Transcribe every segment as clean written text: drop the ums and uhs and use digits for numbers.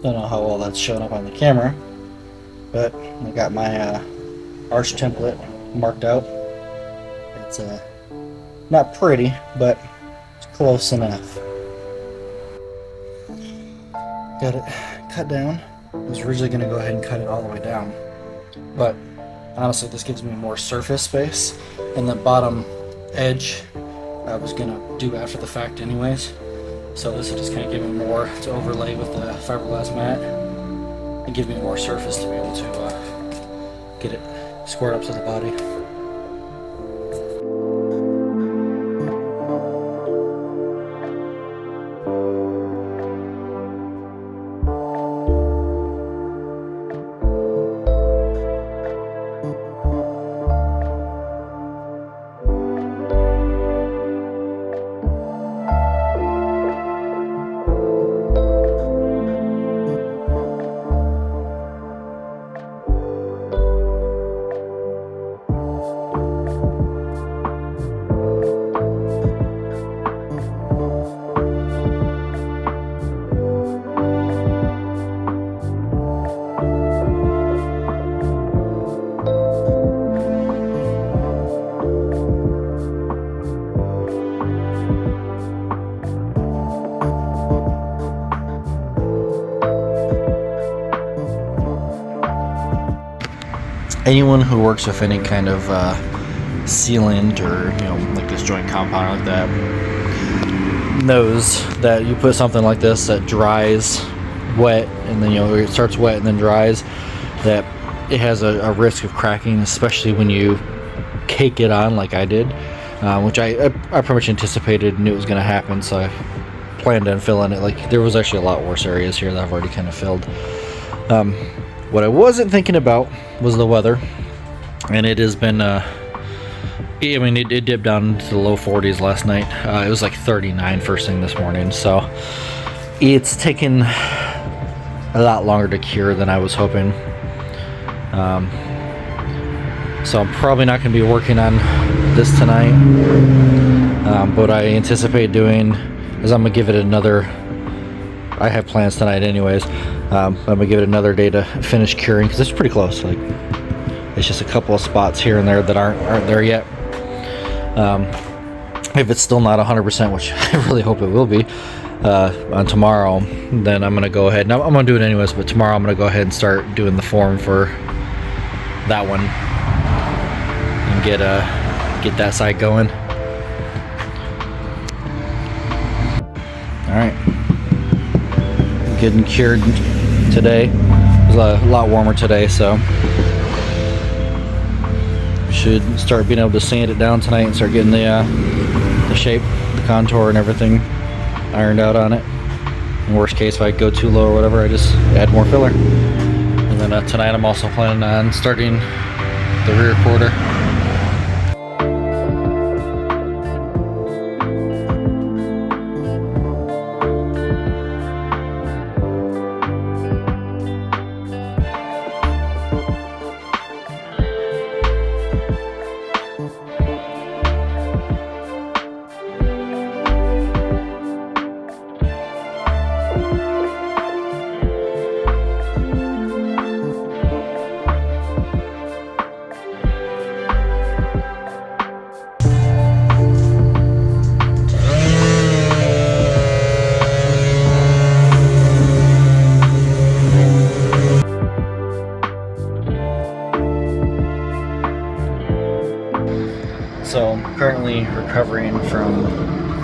Don't know how well that's showing up on the camera, but I got my arch template marked out. It's not pretty, but it's close enough. Got it cut down. I was originally going to go ahead and cut it all the way down, but honestly this gives me more surface space, and the bottom edge I was going to do after the fact anyways. So this will just kind of give me more to overlay with the fiberglass mat and give me more surface to be able to get it squared up to the body. Anyone who works with any kind of sealant or like this joint compound like that knows that you put something like this that dries wet, and then it starts wet and then dries, that it has a risk of cracking, especially when you cake it on like I did, which I pretty much anticipated, knew it was going to happen, so I planned on filling it. Like, there was actually a lot worse areas here that I've already kind of filled. What I wasn't thinking about was the weather, and it has been it dipped down to the low 40s last night. It was like 39 first thing this morning, so it's taken a lot longer to cure than I was hoping. So I'm probably not going to be working on this tonight, but I anticipate doing is I'm going to give it another, I have plans tonight anyways. I'm going to give it another day to finish curing, because it's pretty close. Like, it's just a couple of spots here and there that aren't there yet. If it's still not 100%, which I really hope it will be, on tomorrow, then I'm going to go ahead. Now, I'm going to do it anyways, but tomorrow I'm going to go ahead and start doing the form for that one and get that side going. Alright. Getting cured today. It was a lot warmer today, so should start being able to sand it down tonight and start getting the shape, the contour and everything ironed out on it. In worst case, if I go too low or whatever, I just add more filler. And then tonight I'm also planning on starting the rear quarter. So I'm currently recovering from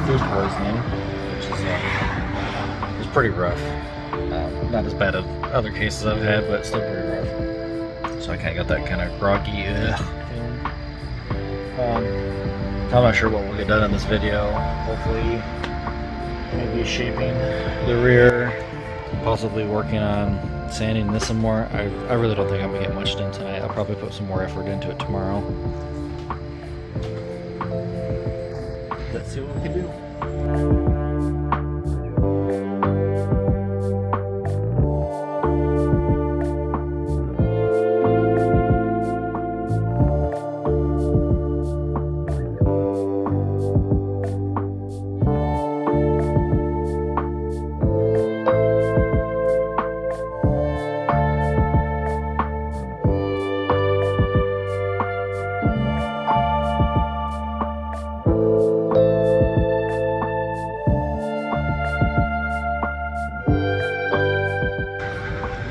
food poisoning, which is pretty rough. Not as bad as other cases I've had, but still pretty rough. So I kind of got that kind of groggy feeling. I'm not sure what we'll get done in this video. Hopefully, maybe shaping the rear, possibly working on sanding this some more. I really don't think I'm gonna get much done tonight. I'll probably put some more effort into it tomorrow. Let's see what we can do.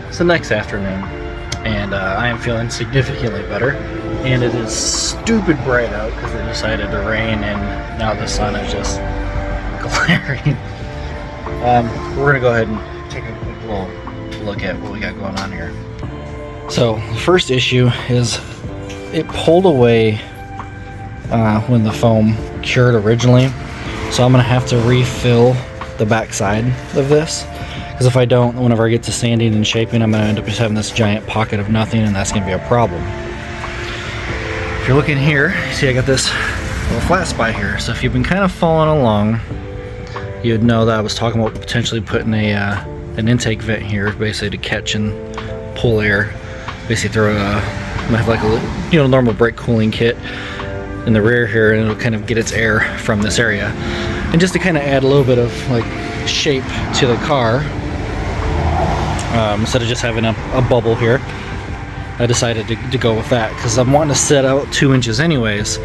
It's the next afternoon, and I am feeling significantly better. And it is stupid bright out because it decided to rain, and now the sun is just glaring. We're gonna go ahead and take a quick little look at what we got going on here. So the first issue is it pulled away when the foam cured originally, so I'm gonna have to refill the back side of this, because if I don't, whenever I get to sanding and shaping, I'm gonna end up just having this giant pocket of nothing, and that's gonna be a problem. If you're looking here, you see I got this little flat spot here, so if you've been kind of following along, you'd know that I was talking about potentially putting an intake vent here, basically to catch and pull air. Basically throw like a normal brake cooling kit in the rear here, and it'll kind of get its air from this area. And just to kind of add a little bit of like shape to the car, instead of just having a bubble here, I decided to go with that because I'm wanting to set out 2 inches anyways.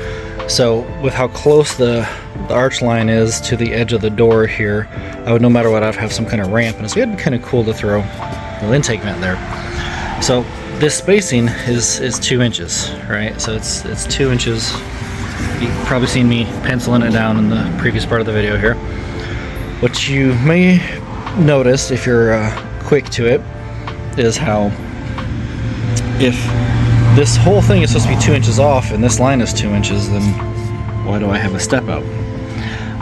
So with how close the arch line is to the edge of the door here, I would, no matter what, I'd have some kind of ramp, and so it'd be kind of cool to throw a little intake vent there. So this spacing is 2 inches, right? So it's 2 inches. You've probably seen me penciling it down in the previous part of the video here. What you may notice if you're quick to it is how if this whole thing is supposed to be 2 inches off and this line is 2 inches, then why do I have a step out?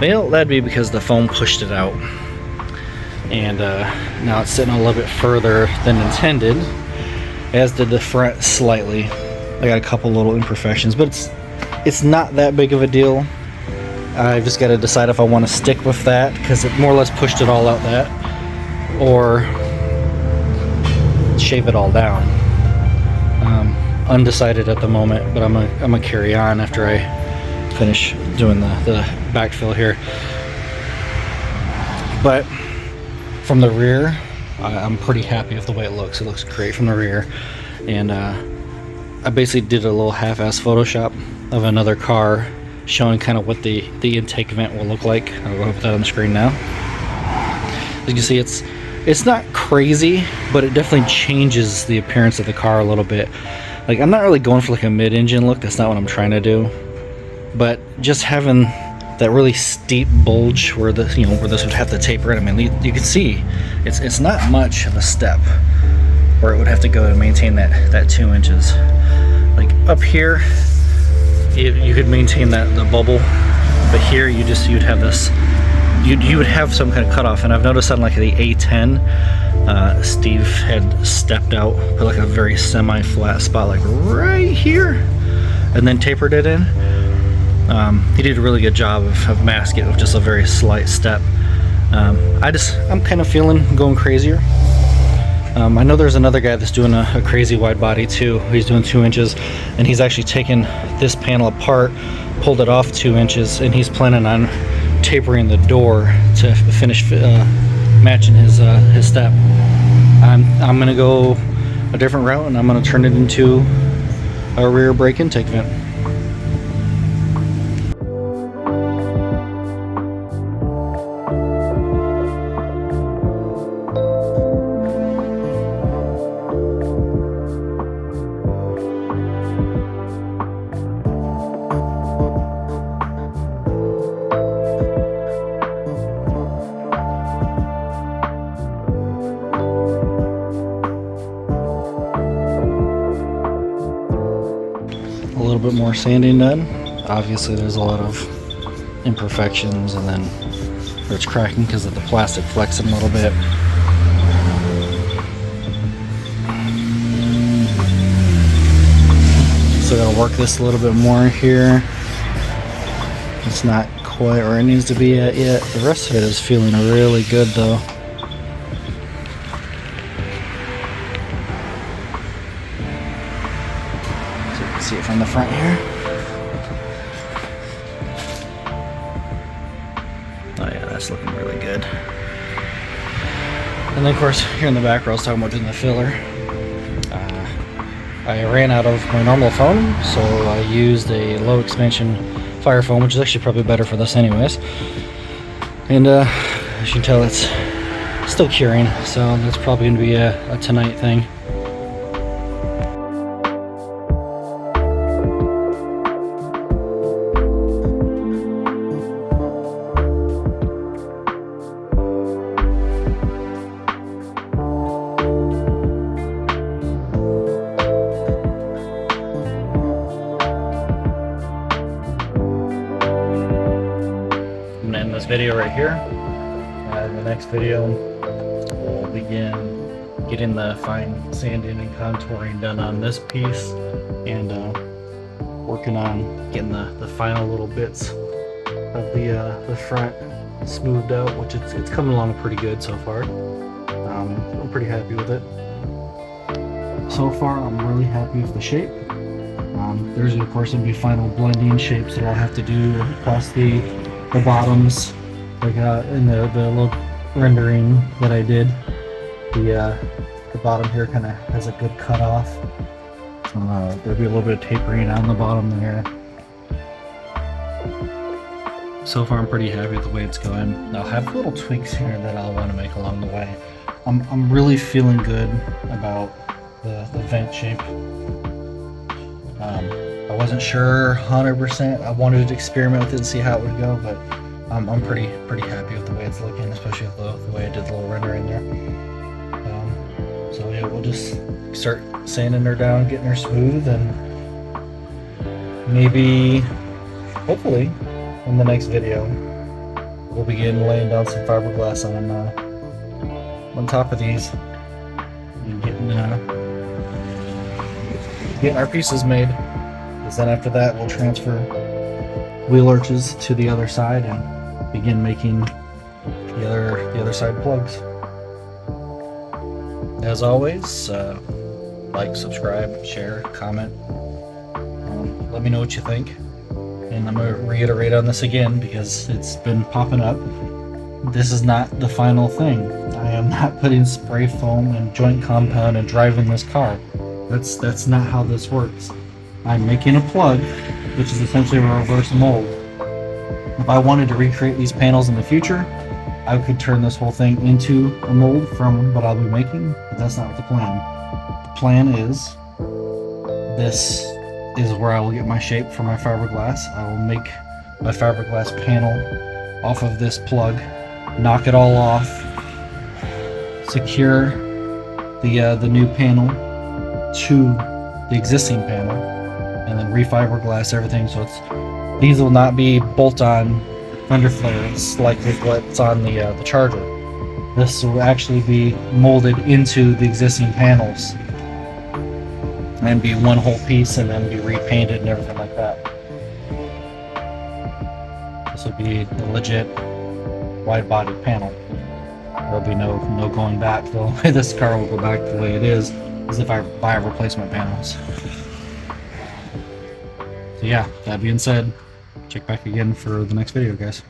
Well, that'd be because the foam pushed it out, and now it's sitting a little bit further than intended, as did the front slightly. I got a couple little imperfections, but it's not that big of a deal. I've just got to decide if I want to stick with that, because it more or less pushed it all out that, or shave it all down. Undecided at the moment, but I'm gonna carry on after I finish doing the backfill here. But from the rear, I'm pretty happy with the way it looks. It looks great from the rear, and I basically did a little half-ass Photoshop of another car showing kind of what the intake vent will look like. I'll go put that on the screen now. As you can see, it's not crazy, but it definitely changes the appearance of the car a little bit. Like, I'm not really going for like a mid-engine look. That's not what I'm trying to do. But just having that really steep bulge where this would have to taper in. I mean, you can see it's not much of a step where it would have to go to maintain that 2 inches. Like up here, you could maintain the bubble, but here you'd have this. You would have some kind of cutoff, and I've noticed on like the A10, Steve had stepped out, put like a very semi-flat spot like right here, and then tapered it in. He did a really good job of masking it with just a very slight step. I'm kind of feeling going crazier. I know there's another guy that's doing a crazy wide body too. He's doing 2 inches, and he's actually taken this panel apart, pulled it off 2 inches, and he's planning on tapering the door to finish matching his step. I'm gonna go a different route, and I'm gonna turn it into a rear brake intake vent. A little bit more sanding done. Obviously there's a lot of imperfections, and then it's cracking because of the plastic flexing a little bit. So I gotta work this a little bit more here. It's not quite where it needs to be at yet. The rest of it is feeling really good though. See it from the front here. Oh yeah, that's looking really good. And then of course, here in the back where I was talking about doing the filler, I ran out of my normal foam, so I used a low expansion fire foam, which is actually probably better for this anyways. And As you can tell, it's still curing, so that's probably going to be a tonight thing. I'm gonna end this video right here. In the next video, we'll begin getting the fine sanding and contouring done on this piece, and working on getting the final little bits of the front smoothed out, which it's coming along pretty good so far. I'm pretty happy with it. So far, I'm really happy with the shape. There's of course going to be final blending shapes that I'll have to do across the bottoms, like in the little rendering that I did. The bottom here kind of has a good cutoff. There'll be a little bit of tapering on the bottom there. So far I'm pretty happy with the way it's going. I'll have little tweaks here that I'll want to make along the way. I'm really feeling good about the vent shape. I wasn't sure 100%. I wanted to experiment with it and see how it would go, but I'm pretty happy with the way it's looking, especially with the way I did the little rendering there. So yeah, we'll just start sanding her down, getting her smooth, and maybe, hopefully, in the next video, we'll begin laying down some fiberglass on top of these and getting our pieces made. Because then after that, we'll transfer wheel arches to the other side and begin making the other side plugs. As always, like, subscribe, share, comment. Let me know what you think. And I'm going to reiterate on this again because it's been popping up. This is not the final thing. I am not putting spray foam and joint compound and driving this car. That's not how this works. I'm making a plug, which is essentially a reverse mold. If I wanted to recreate these panels in the future, I could turn this whole thing into a mold from what I'll be making, but that's not the plan. The plan is, this is where I will get my shape for my fiberglass. I will make my fiberglass panel off of this plug, knock it all off, secure the new panel to the existing panel, and then refiberglass everything so these will not be bolt-on fender flares like what's on the Charger. This will actually be molded into the existing panels and be one whole piece, and then be repainted and everything like that. This will be a legit wide body panel. There'll be no going back. The only way this car will go back the way it is if I buy replacement panels. So yeah, that being said, check back again for the next video, guys.